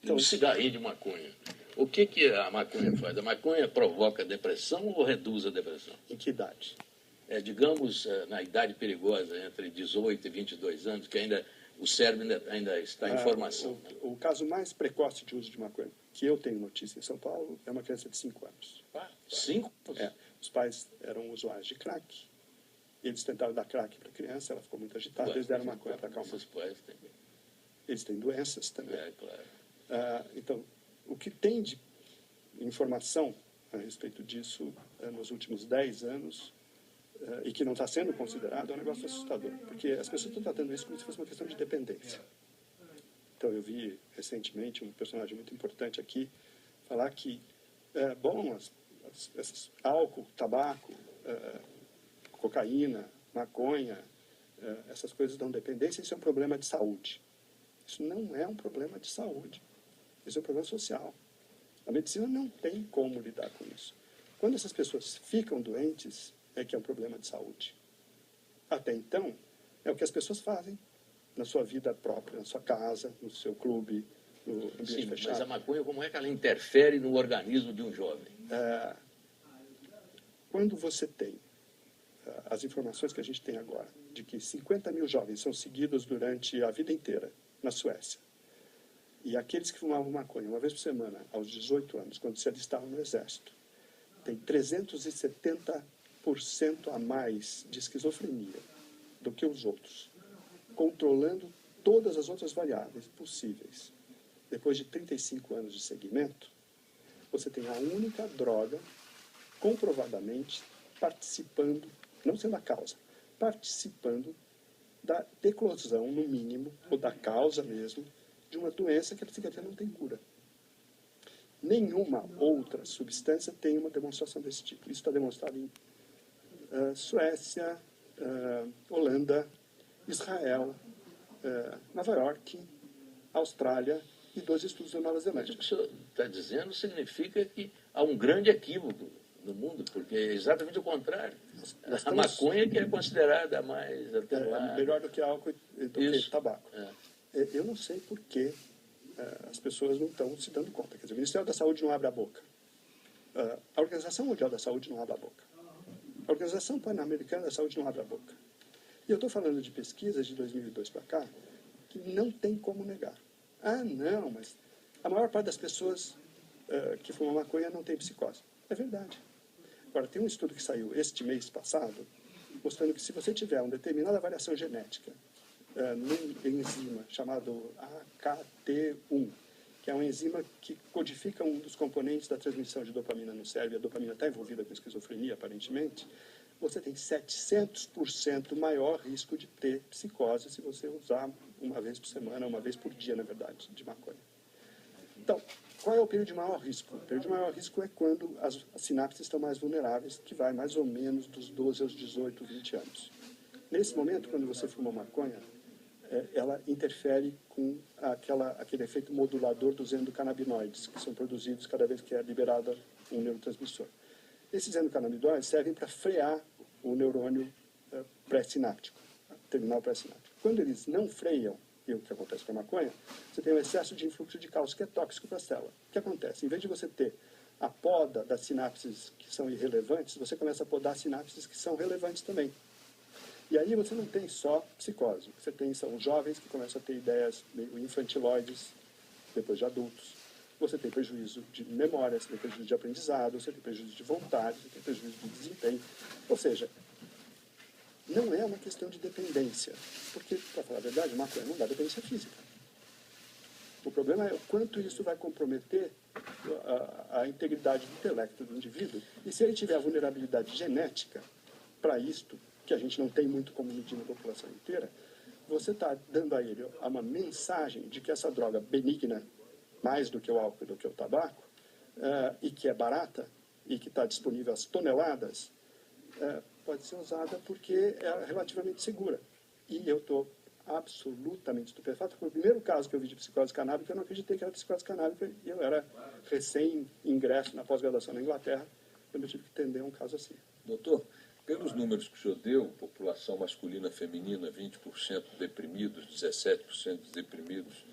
Então, cigarrinho de maconha. O que a maconha faz? A maconha provoca depressão ou reduz a depressão? Em que idade? Digamos, na idade perigosa, entre 18 e 22 anos, que ainda o cérebro ainda está em formação. O caso mais precoce de uso de maconha que eu tenho notícia em São Paulo é uma criança de 5 anos. 5? Os pais eram usuários de crack. Eles tentaram dar crack para a criança, ela ficou muito agitada, eles deram maconha para acalmar. Eles têm doenças também. Claro. Então, o que tem de informação a respeito disso nos últimos 10 anos e que não está sendo considerado é um negócio assustador, porque as pessoas estão tratando isso como se fosse uma questão de dependência. Então, eu vi recentemente um personagem muito importante aqui falar que, esses álcool, tabaco, cocaína, maconha, essas coisas dão dependência, isso é um problema de saúde. Isso não é um problema de saúde, isso é um problema social. A medicina não tem como lidar com isso. Quando essas pessoas ficam doentes, é que é um problema de saúde. Até então, é o que as pessoas fazem na sua vida própria, na sua casa, no seu clube, no ambiente fechado. Mas a maconha, como é que ela interfere no organismo de um jovem? Quando você tem as informações que a gente tem agora, de que 50 mil jovens são seguidos durante a vida inteira na Suécia, e aqueles que fumavam maconha uma vez por semana, aos 18 anos, quando se alistavam no exército, tem 370% a mais de esquizofrenia do que os outros, controlando todas as outras variáveis possíveis. Depois de 35 anos de seguimento, você tem a única droga comprovadamente participando, não sendo a causa, participando da eclosão, no mínimo, ou da causa mesmo, de uma doença que a psiquiatria não tem cura. Nenhuma outra substância tem uma demonstração desse tipo. Isso está demonstrado em Suécia, Holanda, Israel, Nova York, Austrália e 2 estudos da Nova Zelândia. Mas o que o senhor está dizendo significa que há um grande equívoco no mundo, porque é exatamente o contrário. A maconha que é considerada mais atenuada. Melhor do que álcool e do que tabaco. Eu não sei por que as pessoas não estão se dando conta. Quer dizer, o Ministério da Saúde não abre a boca. A Organização Mundial da Saúde não abre a boca. A Organização Pan-Americana da Saúde não abre a boca. E eu estou falando de pesquisas de 2002 para cá que não tem como negar. Não, mas a maior parte das pessoas que fumam maconha não tem psicose. É verdade. Agora, tem um estudo que saiu este mês passado mostrando que se você tiver uma determinada variação genética num enzima chamado AKT1, que é uma enzima que codifica um dos componentes da transmissão de dopamina no cérebro, e a dopamina está envolvida com esquizofrenia, aparentemente, você tem 700% maior risco de ter psicose se você usar uma vez por semana, uma vez por dia, na verdade, de maconha. Então, qual é o período de maior risco? O período de maior risco é quando as sinapses estão mais vulneráveis, que vai mais ou menos dos 12 aos 18, 20 anos. Nesse momento, quando você fuma maconha, ela interfere com aquele efeito modulador dos endocannabinoides, que são produzidos cada vez que é liberado um neurotransmissor. Esses endocannabinoides servem para frear o neurônio pré-sináptico, terminal pré-sináptico. Quando eles não freiam, e o que acontece com a maconha, você tem um excesso de influxo de cálcio que é tóxico para a célula. O que acontece? Em vez de você ter a poda das sinapses que são irrelevantes, você começa a podar sinapses que são relevantes também. E aí você não tem só psicose. O que você tem são jovens que começam a ter ideias meio infantiloides depois de adultos. Você tem prejuízo de memória, você tem prejuízo de aprendizado, você tem prejuízo de vontade, você tem prejuízo de desempenho. Ou seja, não é uma questão de dependência. Porque, para falar a verdade, maconha não dá dependência física. O problema é o quanto isso vai comprometer a integridade do intelecto do indivíduo. E se ele tiver a vulnerabilidade genética para isto, que a gente não tem muito como medir na população inteira, você está dando a ele uma mensagem de que essa droga benigna, mais do que o álcool e do que o tabaco, e que é barata, e que está disponível às toneladas, pode ser usada porque é relativamente segura. E eu estou absolutamente estupefato. Foi o primeiro caso que eu vi de psicose canábica, eu não acreditei que era psicose canábica, e eu era recém-ingresso na pós-graduação na Inglaterra, quando eu tive que atender um caso assim. Doutor, pelos números que o senhor deu, população masculina e feminina, 20% deprimidos, 17% deprimidos,